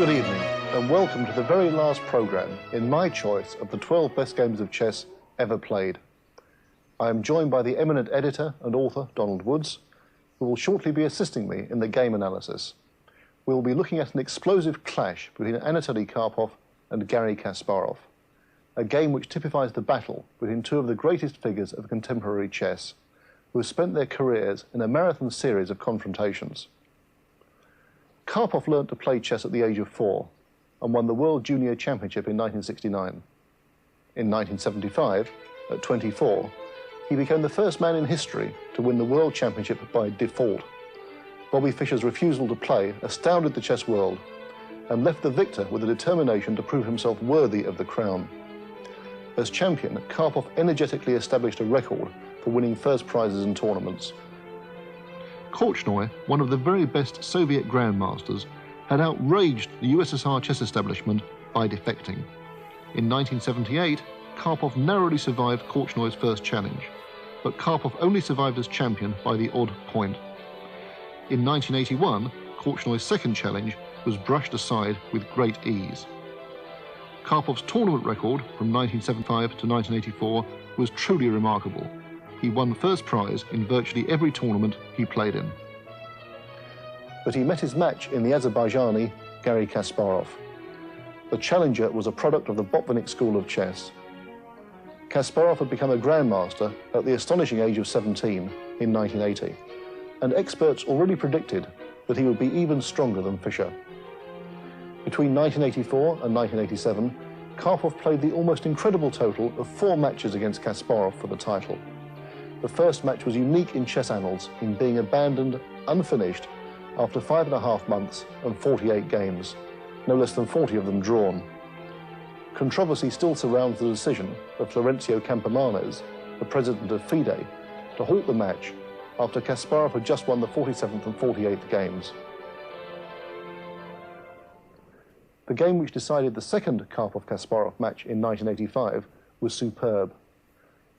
Good evening, and welcome to the very last programme in my choice of the 12 best games of chess ever played. I am joined by the eminent editor and author, Donald Woods, who will shortly be assisting me in the game analysis. We will be looking at an explosive clash between Anatoly Karpov and Garry Kasparov, a game which typifies the battle between two of the greatest figures of contemporary chess, who have spent their careers in a marathon series of confrontations. Karpov learnt to play chess at the age of 4 and won the World Junior Championship in 1969. In 1975, at 24, he became the first man in history to win the World Championship by default. Bobby Fischer's refusal to play astounded the chess world and left the victor with a determination to prove himself worthy of the crown. As champion, Karpov energetically established a record for winning first prizes in tournaments. Korchnoi, one of the very best Soviet grandmasters, had outraged the USSR chess establishment by defecting. In 1978, Karpov narrowly survived Korchnoi's first challenge, but Karpov only survived as champion by the odd point. In 1981, Korchnoi's second challenge was brushed aside with great ease. Karpov's tournament record from 1975 to 1984 was truly remarkable. He won first prize in virtually every tournament he played in. But he met his match in the Azerbaijani Garry Kasparov. The challenger was a product of the Botvinnik school of chess. Kasparov had become a grandmaster at the astonishing age of 17 in 1980, and experts already predicted that he would be even stronger than Fischer. Between 1984 and 1987, Karpov played the almost incredible total of 4 matches against Kasparov for the title. The first match was unique in chess annals in being abandoned unfinished after 5.5 months and 48 games, no less than 40 of them drawn. Controversy still surrounds the decision of Florencio Campomanes, the president of FIDE, to halt the match after Kasparov had just won the 47th and 48th games. The game which decided the second Karpov-Kasparov match in 1985 was superb.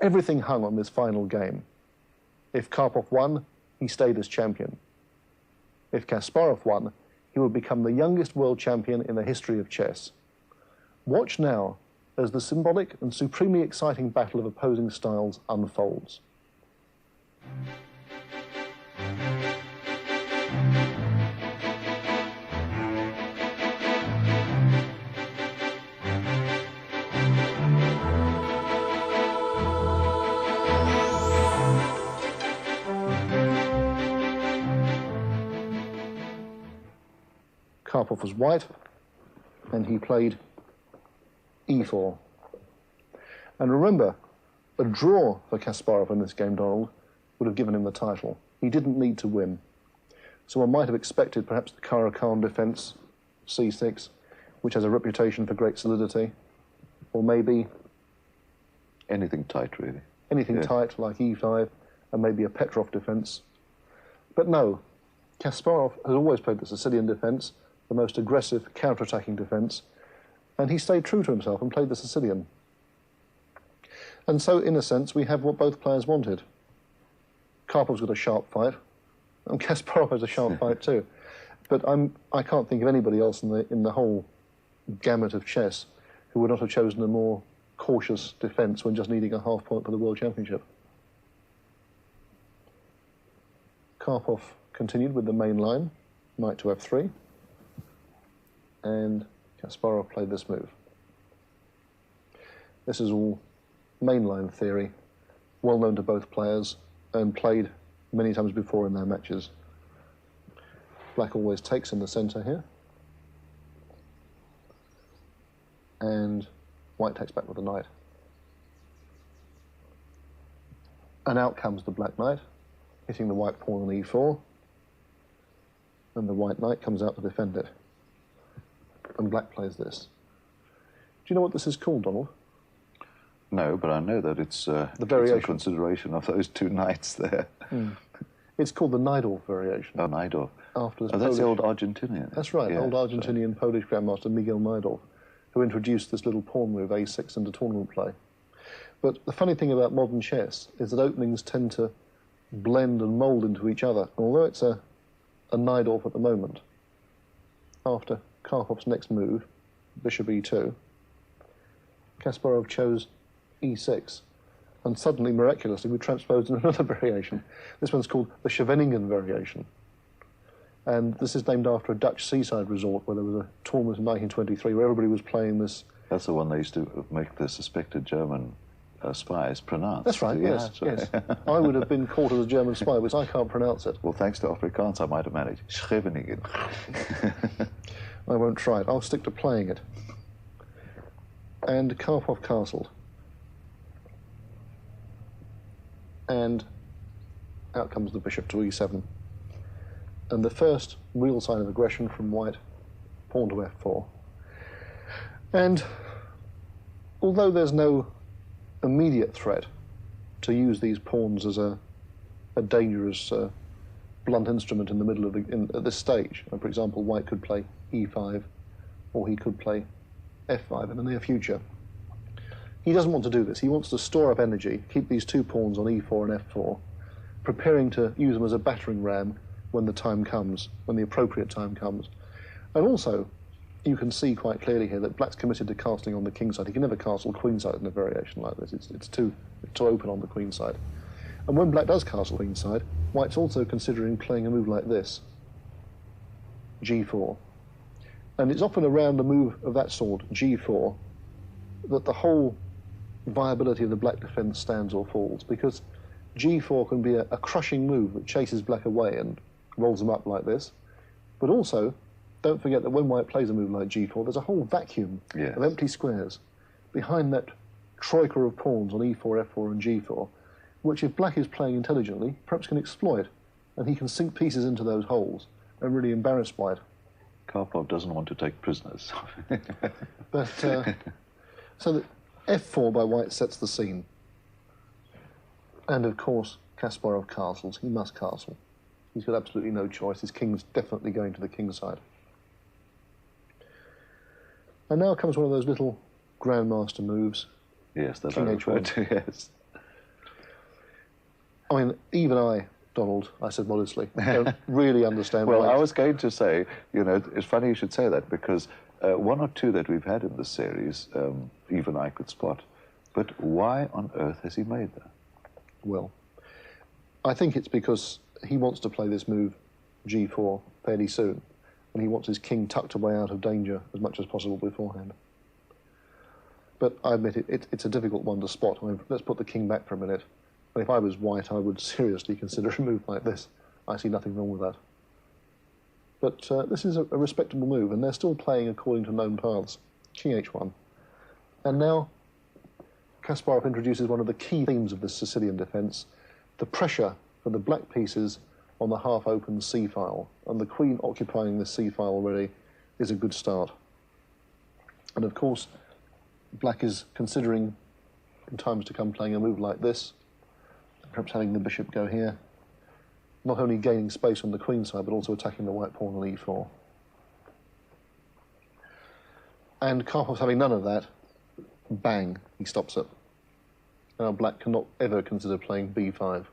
Everything hung on this final game. If Karpov won, he stayed as champion. If Kasparov won, he would become the youngest world champion in the history of chess. Watch now as the symbolic and supremely exciting battle of opposing styles unfolds. Karpov was white, and he played e4. And remember, a draw for Kasparov in this game, Donald, would have given him the title. He didn't need to win. So one might have expected perhaps the Caro-Kann defence, c6, which has a reputation for great solidity, or maybe anything tight, really. Anything tight, like e5, and maybe a Petrov defence. But no, Kasparov has always played the Sicilian defence, the most aggressive, counter-attacking defence, and he stayed true to himself and played the Sicilian. And so, in a sense, we have what both players wanted. Karpov's got a sharp fight, and Kasparov has a sharp fight too. But I can't think of anybody else in the whole gamut of chess who would not have chosen a more cautious defence when just needing a half point for the World Championship. Karpov continued with the main line, knight to f3, and Kasparov played this move. This is all mainline theory, well known to both players, and played many times before in their matches. Black always takes in the centre here, and white takes back with the knight. And out comes the black knight, hitting the white pawn on e4, and the white knight comes out to defend it. And black plays this. Do you know what this is called, Donald? No, but I know that it's the variation. It's a consideration of those 2 knights there. It's called the Najdorf variation. Oh, Najdorf. After this that's the old Argentinian. That's right, yeah, old Argentinian Polish grandmaster Miguel Najdorf, who introduced this little pawn move, a6, into tournament play. But the funny thing about modern chess is that openings tend to blend and mould into each other. Although it's a Najdorf at the moment, after Karpov's next move, bishop e2, Kasparov chose e6. And suddenly, miraculously, we transposed in another variation. This one's called the Scheveningen variation. And this is named after a Dutch seaside resort where there was a tournament in 1923 where everybody was playing this. That's the one they used to make the suspected German spies pronounce. That's right, Yeah, yes, that's right. yes. I would have been caught as a German spy, because I can't pronounce it. Well, thanks to Afrikaans, I might have managed. Scheveningen. I won't try it. I'll stick to playing it. And Karpov castled. And out comes the bishop to e7. And the first real sign of aggression from white, pawn to f4. And although there's no immediate threat to use these pawns as a dangerous blunt instrument in the middle of at this stage, and for example, white could play e5, or he could play f5 in the near future. He doesn't want to do this. He wants to store up energy, keep these two pawns on e4 and f4, preparing to use them as a battering ram when the time comes, when the appropriate time comes. And also, you can see quite clearly here that black's committed to castling on the king side. He can never castle queen side in a variation like this. It's too open on the queen side. And when black does castle queen side, white's also considering playing a move like this, g4. And it's often around a move of that sort, g4, that the whole viability of the black defence stands or falls, because g4 can be a crushing move that chases black away and rolls them up like this. But also, don't forget that when white plays a move like g4, there's a whole vacuum of empty squares behind that troika of pawns on e4, f4 and g4, which if black is playing intelligently, perhaps can exploit, and he can sink pieces into those holes and really embarrass white. Karpov doesn't want to take prisoners. But so that f4 by white sets the scene. And of course, Kasparov castles. He must castle. He's got absolutely no choice. His king's definitely going to the king side. And now comes one of those little grandmaster moves. Yes, that's King what I referred h1. to, yes. I mean, even I, Donald, I said modestly, don't really understand Well, why. I was going to say, you know, it's funny you should say that, because one or two that we've had in this series, even I could spot. But why on earth has he made that? Well, I think it's because he wants to play this move, g4, fairly soon, and he wants his king tucked away out of danger as much as possible beforehand. But I admit it's a difficult one to spot. I mean, let's put the king back for a minute. And if I was white, I would seriously consider a move like this. I see nothing wrong with that. But this is a respectable move, and they're still playing according to known paths. King h1. And now Kasparov introduces one of the key themes of this Sicilian defence, the pressure for the black pieces on the half-open c-file, and the queen occupying the c-file already is a good start. And of course, black is considering in times to come playing a move like this, perhaps having the bishop go here, not only gaining space on the queen side, but also attacking the white pawn on e4. And Karpov's having none of that. Bang, he stops it. Now black cannot ever consider playing b5.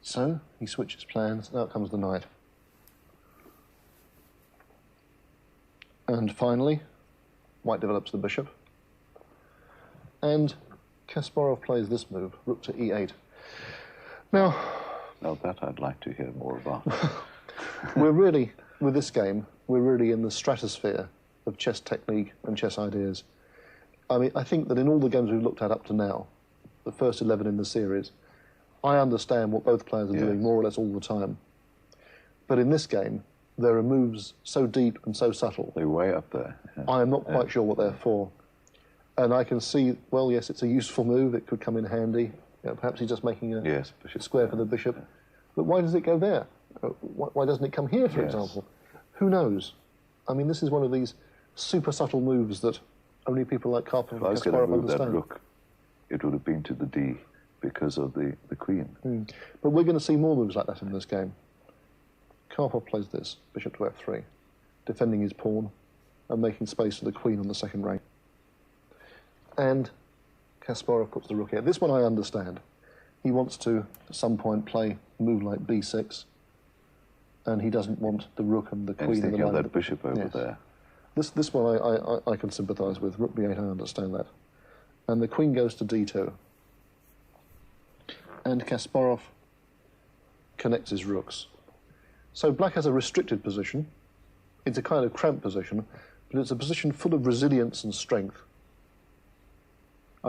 So he switches plans, and out comes the knight. And finally, white develops the bishop. And Kasparov plays this move, rook to e8. Now that I'd like to hear more about. we're really, with this game, we're really in the stratosphere of chess technique and chess ideas. I mean, I think that in all the games we've looked at up to now, the first 11 in the series, I understand what both players are doing more or less all the time. But in this game, there are moves so deep and so subtle. They're way up there. Yeah. I am not quite sure what they're for. And I can see, well, yes, it's a useful move. It could come in handy. You know, perhaps he's just making a square for the bishop. Yeah. But why does it go there? Why doesn't it come here, for example? Who knows? I mean, this is one of these super subtle moves that only people like Karpov and Kasparov understand. That rook, it would have been to the d because of the queen. But we're going to see more moves like that in this game. Karpov plays this, bishop to f3, defending his pawn and making space for the queen on the second rank. And Kasparov puts the rook here. This one I understand. He wants to, at some point, play a move like b6 and he doesn't want the rook and the And queen he's and the thinking of knight. that bishop over Yes. there. This one I can sympathise with. Rook b8, I understand that. And the queen goes to d2. And Kasparov connects his rooks. So black has a restricted position. It's a kind of cramped position, but it's a position full of resilience and strength.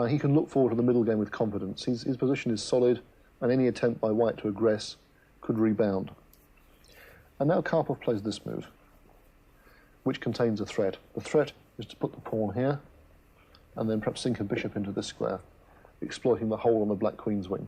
He can look forward to the middle game with confidence. His position is solid, and any attempt by white to aggress could rebound. And now Karpov plays this move, which contains a threat. The threat is to put the pawn here, and then perhaps sink a bishop into this square, exploiting the hole on the black queen's wing.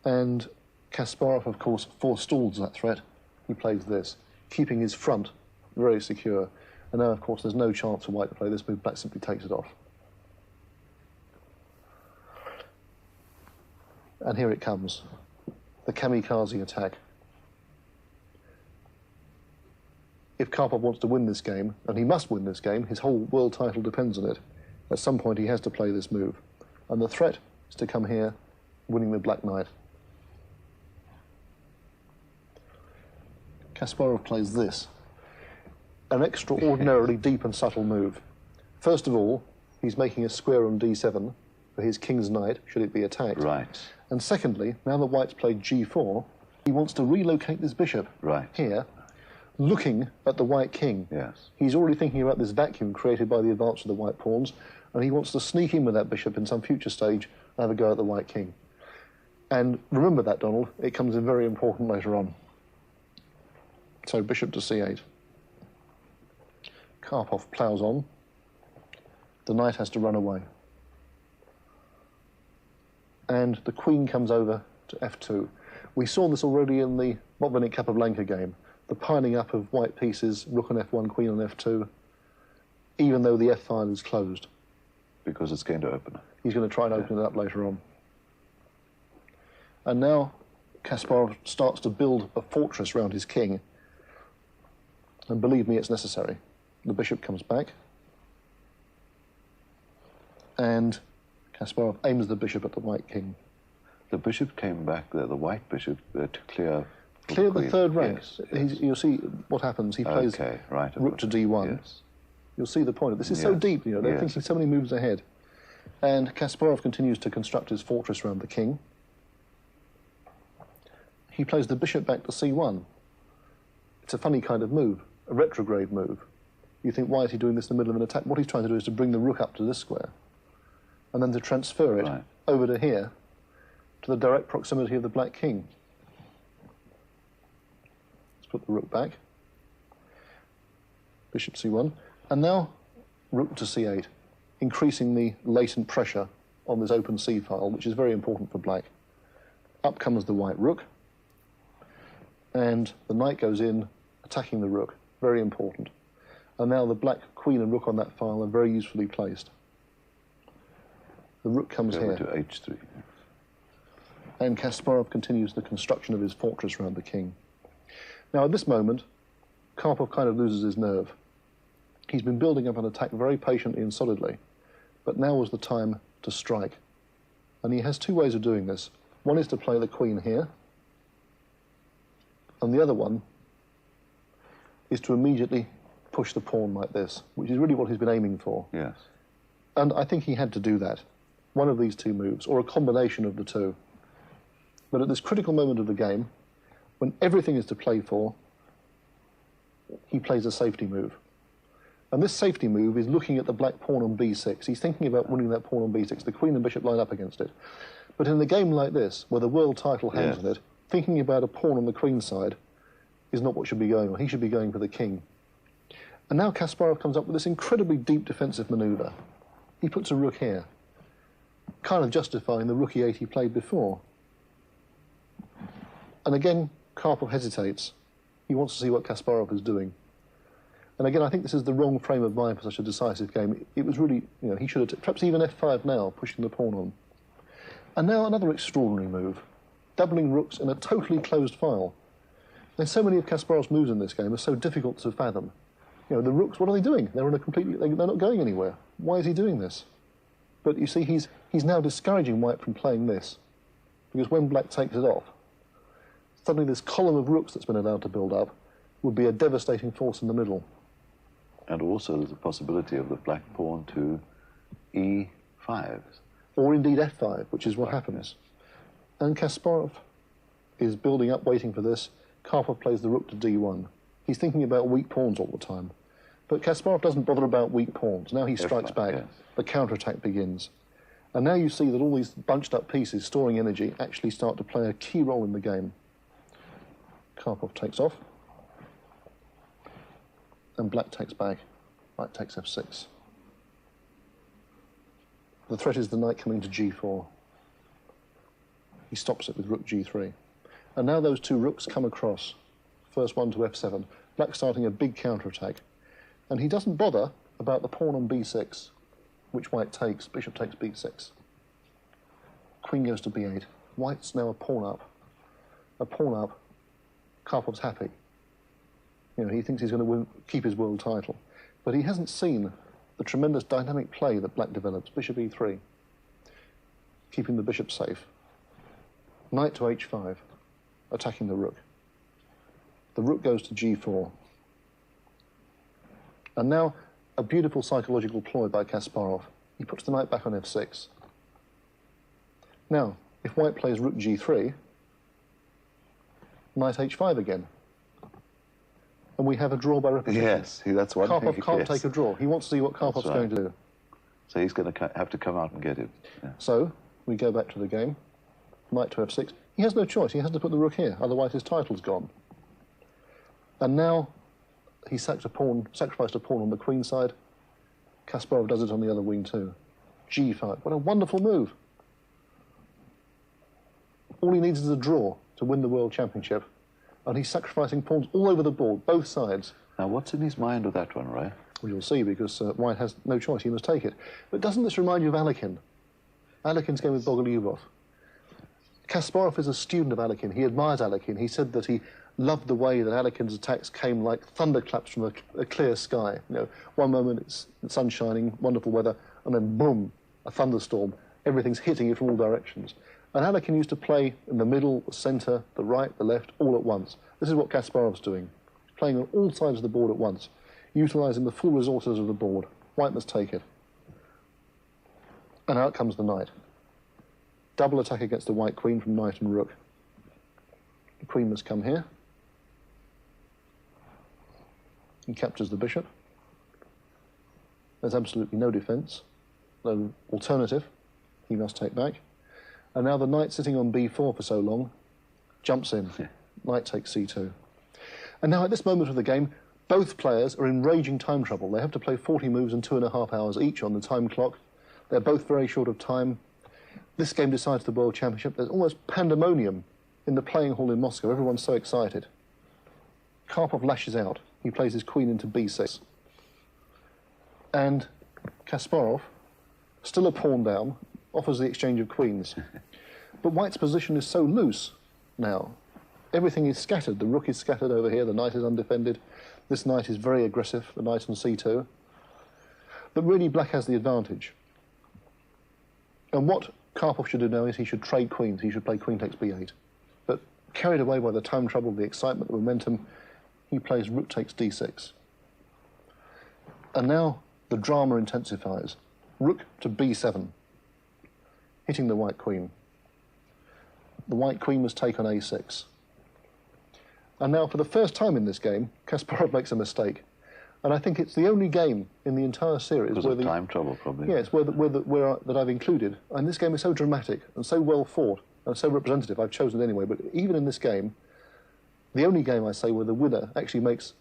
And Kasparov, of course, forestalls that threat. He plays this, keeping his front very secure. And now, of course, there's no chance for white to play this move. Black simply takes it off. And here it comes, the kamikaze attack. If Karpov wants to win this game, and he must win this game, his whole world title depends on it, at some point he has to play this move. And the threat is to come here, winning the black knight. Kasparov plays this, an extraordinarily deep and subtle move. First of all, he's making a square on d7 for his king's knight, should it be attacked. Right. And secondly, now that white's played g4, he wants to relocate this bishop here, looking at the white king. Yes. He's already thinking about this vacuum created by the advance of the white pawns, and he wants to sneak in with that bishop in some future stage and have a go at the white king. And remember that, Donald, it comes in very important later on. So bishop to c8. Karpov ploughs on. The knight has to run away. And the queen comes over to f2. We saw this already in the Botvinnik Capablanca game. The piling up of white pieces, rook on f1, queen on f2, even though the f file is closed. Because it's going to open it. He's going to try and open it up later on. And now Kasparov starts to build a fortress around his king. And believe me, it's necessary. The bishop comes back. And Kasparov aims the bishop at the white king. The bishop came back there, the white bishop, to clear Clear the queen. third rank. Yes. You'll see what happens. He plays rook to d1. Yes. You'll see the point. This is so deep, you know, they're thinking so many moves ahead. And Kasparov continues to construct his fortress around the king. He plays the bishop back to c1. It's a funny kind of move, a retrograde move. You think, why is he doing this in the middle of an attack? What he's trying to do is to bring the rook up to this square, and then to transfer it over to here, to the direct proximity of the black king. Let's put the rook back. Bishop c1. And now rook to c8, increasing the latent pressure on this open c file, which is very important for black. Up comes the white rook, and the knight goes in, attacking the rook. Very important. And now the black queen and rook on that file are very usefully placed. The rook comes here. To h3. And Kasparov continues the construction of his fortress around the king. Now, at this moment, Karpov kind of loses his nerve. He's been building up an attack very patiently and solidly, but now was the time to strike. And he has two ways of doing this. One is to play the queen here, and the other one is to immediately push the pawn like this, which is really what he's been aiming for. Yes. And I think he had to do that. One of these two moves, or a combination of the two. But at this critical moment of the game, when everything is to play for, he plays a safety move. And this safety move is looking at the black pawn on b6. He's thinking about winning that pawn on b6. The queen and bishop line up against it. But in a game like this, where the world title hangs on it, thinking about a pawn on the queen's side is not what should be going on. He should be going for the king. And now Kasparov comes up with this incredibly deep defensive maneuver. He puts a rook here, kind of justifying the rook e8 he played before. And again, Karpov hesitates. He wants to see what Kasparov is doing. And again, I think this is the wrong frame of mind for such a decisive game. It was really, you know, he should have, perhaps even f5 now, pushing the pawn on. And now another extraordinary move, doubling rooks in a totally closed file. There's so many of Kasparov's moves in this game are so difficult to fathom. You know, the rooks, what are they doing? They're in a completely, they're not going anywhere. Why is he doing this? But you see, he's now discouraging white from playing this. because when black takes it off, suddenly this column of rooks that's been allowed to build up would be a devastating force in the middle. And also there's a possibility of the black pawn to e5. Or indeed f5, which is what happens. And Kasparov is building up, waiting for this. Karpov plays the rook to d1. He's thinking about weak pawns all the time. But Kasparov doesn't bother about weak pawns. Now he strikes back. Yes. The counterattack begins. And now you see that all these bunched up pieces storing energy actually start to play a key role in the game. Karpov takes off. And black takes back. White takes f6. The threat is the knight coming to g4. He stops it with rook g3. And now those two rooks come across. First one to f7. Black starting a big counterattack. And he doesn't bother about the pawn on b6, which white takes. Bishop takes b6. Queen goes to b8. White's now a pawn up. A pawn up. Karpov's happy. You know, he thinks he's going to keep his world title. But he hasn't seen the tremendous dynamic play that black develops. Bishop e3, keeping the bishop safe. Knight to h5, attacking the rook. The rook goes to g4. And now, a beautiful psychological ploy by Kasparov. He puts the knight back on f6. Now, if white plays rook g3, knight h5 again. And we have a draw by repetition. Yes, that's one thing. Karpov can't take a draw. He wants to see what Karpov's going to do. So he's going to have to come out and get it. Yeah. So, we go back to the game. Knight to f6. He has no choice. He has to put the rook here, otherwise his title's gone. And now he sacrificed a pawn on the queen side. Kasparov does it on the other wing too. g5. What a wonderful move. All he needs is a draw to win the World Championship. And he's sacrificing pawns all over the board, both sides. Now, what's in his mind with that one, Ray? Well, you'll see, because white has no choice. He must take it. But doesn't this remind you of Alekhine? Alekhine's game with Bogolyubov. Kasparov is a student of Alekhine. He admires Alekhine. He said that he loved the way that Alekhine's attacks came like thunderclaps from a clear sky. You know, one moment it's sun shining, wonderful weather, and then boom, a thunderstorm. Everything's hitting you from all directions. And Alekhine used to play in the middle, the centre, the right, the left, all at once. This is what Kasparov's doing, playing on all sides of the board at once, utilising the full resources of the board. White must take it. And out comes the knight. Double attack against the white queen from knight and rook. The queen must come here. He captures the bishop. There's absolutely no defence, no alternative. He must take back. And now the knight sitting on b4 for so long jumps in. Yeah. Knight takes c2. And now at this moment of the game, both players are in raging time trouble. They have to play 40 moves in 2.5 hours each on the time clock. They're both very short of time. This game decides the World Championship. There's almost pandemonium in the playing hall in Moscow. Everyone's so excited. Karpov lashes out. He plays his queen into b6. And Kasparov, still a pawn down, offers the exchange of queens. But white's position is so loose now. Everything is scattered. The rook is scattered over here. The knight is undefended. This knight is very aggressive, the knight on c2. But really, black has the advantage. And what Karpov should do now is he should trade queens. He should play queen takes b8. But carried away by the time trouble, the excitement, the momentum, he plays rook takes d6. And now the drama intensifies. Rook to b7, hitting the white queen. The white queen must take on a6. And now, for the first time in this game, Kasparov makes a mistake. And I think it's the only game in the entire series where the time trouble, probably. Yes, that I've included. And this game is so dramatic and so well fought and so representative. I've chosen it anyway. But even in this game, the only game I say where the winner actually makes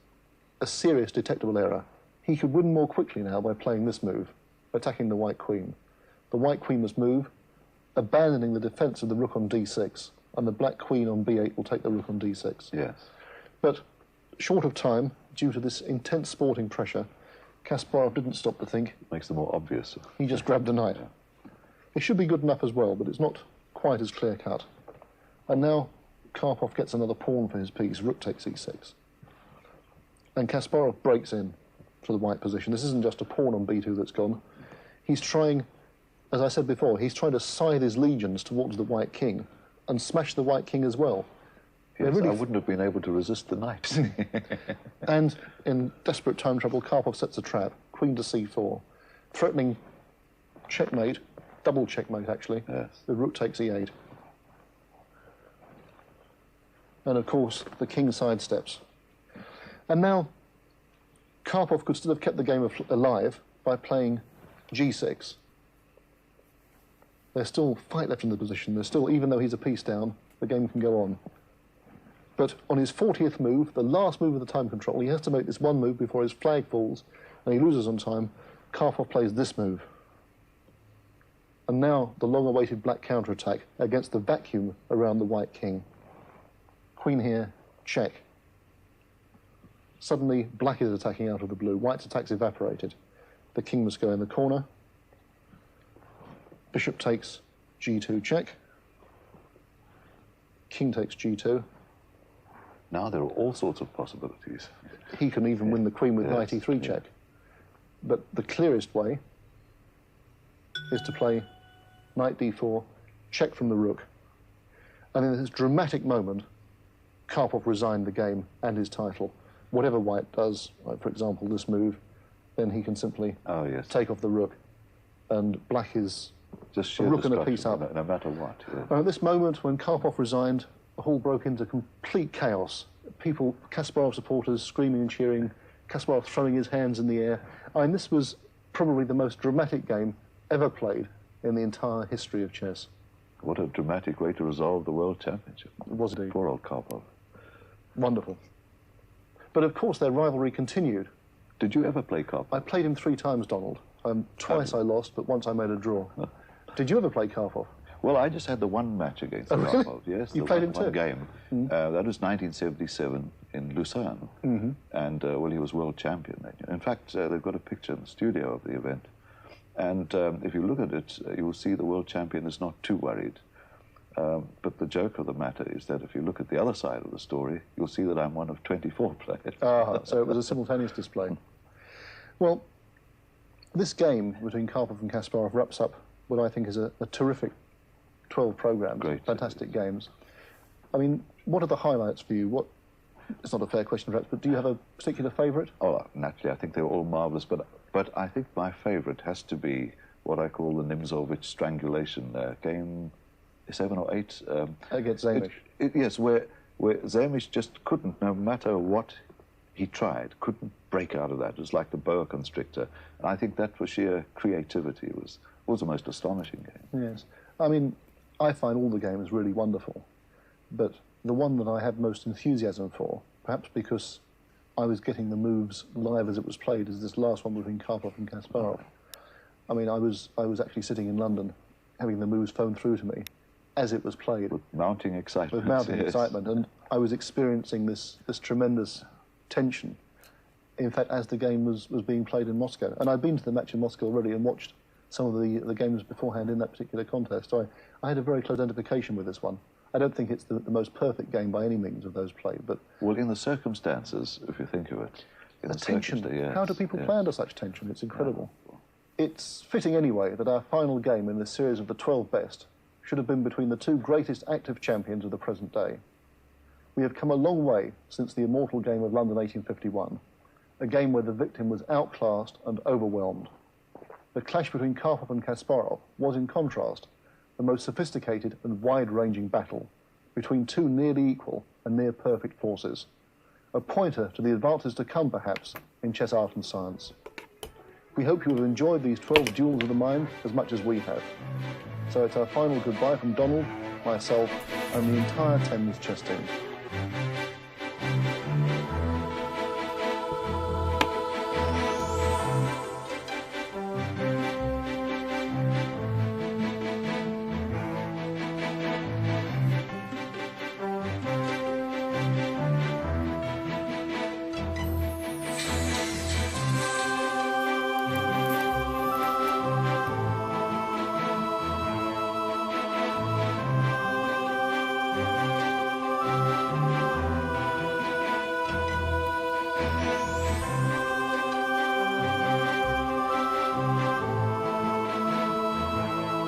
a serious detectable error. He could win more quickly now by playing this move, attacking the white queen. The white queen must move, abandoning the defence of the rook on d6, and the black queen on b8 will take the rook on d6. Yes. But short of time, due to this intense sporting pressure, Kasparov didn't stop to think. Makes it more obvious. He just grabbed the knight. Yeah. It should be good enough as well, but it's not quite as clear-cut. And now Karpov gets another pawn for his piece, rook takes e6. And Kasparov breaks in to the white position. This isn't just a pawn on b2 that's gone. He's trying, as I said before, he's trying to scythe his legions towards the white king and smash the white king as well. Yes, really I wouldn't have been able to resist the knight. And in desperate time trouble, Karpov sets a trap, queen to c4, threatening checkmate, double checkmate actually. Yes. The rook takes e8. And of course, the king sidesteps. And now, Karpov could still have kept the game alive by playing g6. There's still fight left in the position. There's still, even though he's a piece down, the game can go on. But on his 40th move, the last move of the time control, he has to make this one move before his flag falls, and he loses on time. Karpov plays this move. And now the long-awaited black counterattack against the vacuum around the white king. Queen here, check. Suddenly, black is attacking out of the blue. White's attack's evaporated. The king must go in the corner. Bishop takes g2 check. King takes g2. Now there are all sorts of possibilities. He can even win the queen with knight e3 check. But the clearest way is to play knight d4, check from the rook. And in this dramatic moment, Karpov resigned the game and his title. Whatever white does, like for example this move, then he can simply take off the rook. And black is just a rook and a piece up. No matter what. Yeah. And at this moment, when Karpov resigned, the hall broke into complete chaos. People, Kasparov supporters screaming and cheering, Kasparov throwing his hands in the air. I mean, this was probably the most dramatic game ever played in the entire history of chess. What a dramatic way to resolve the World Championship. It was indeed. Poor old Karpov. Wonderful. But of course, their rivalry continued. Did you ever play Karpov? I played him 3 times, Donald. Twice I lost, but once I made a draw. Did you ever play Karpov? Well, I just had the one match against Karpov. Yes, you played him too? One game. That was 1977 in Lucerne, and well, he was world champion. In fact, they've got a picture in the studio of the event, and if you look at it, you will see the world champion is not too worried. But the joke of the matter is that if you look at the other side of the story, you'll see that I'm one of 24 players. So it was a simultaneous display. Well, this game between Karpov and Kasparov wraps up what I think is a terrific 12 programs, fantastic games. I mean, what are the highlights for you? It's not a fair question, perhaps, but do you have a particular favourite? Oh, naturally, I think they were all marvellous, but I think my favourite has to be what I call the Nimzovich strangulation game 7 or 8. Against Zamish. Yes, where Zamish just couldn't, no matter what he tried, couldn't break out of that. It was like the boa constrictor. And I think that for sheer creativity was the most astonishing game. Yes. I mean, I find all the games really wonderful, but the one that I have most enthusiasm for, perhaps because I was getting the moves live as it was played, is this last one between Karpov and Kasparov. I mean, I was actually sitting in London, having the moves phoned through to me as it was played. With mounting excitement. With mounting excitement, and I was experiencing this tremendous tension, in fact, as the game was being played in Moscow. And I'd been to the match in Moscow already and watched some of the games beforehand in that particular contest. So I had a very close identification with this one. I don't think it's the most perfect game by any means of those played, but... Well, in the circumstances, if you think of it... The tension. How do people play under such tension? It's incredible. It's fitting anyway that our final game in this series of the 12 best should have been between the 2 greatest active champions of the present day. We have come a long way since the immortal game of London 1851, a game where the victim was outclassed and overwhelmed. The clash between Karpov and Kasparov was, in contrast, the most sophisticated and wide-ranging battle between 2 nearly equal and near-perfect forces, a pointer to the advances to come, perhaps, in chess art and science. We hope you have enjoyed these 12 duels of the mind as much as we have. So it's our final goodbye from Donald, myself, and the entire Thames chess team.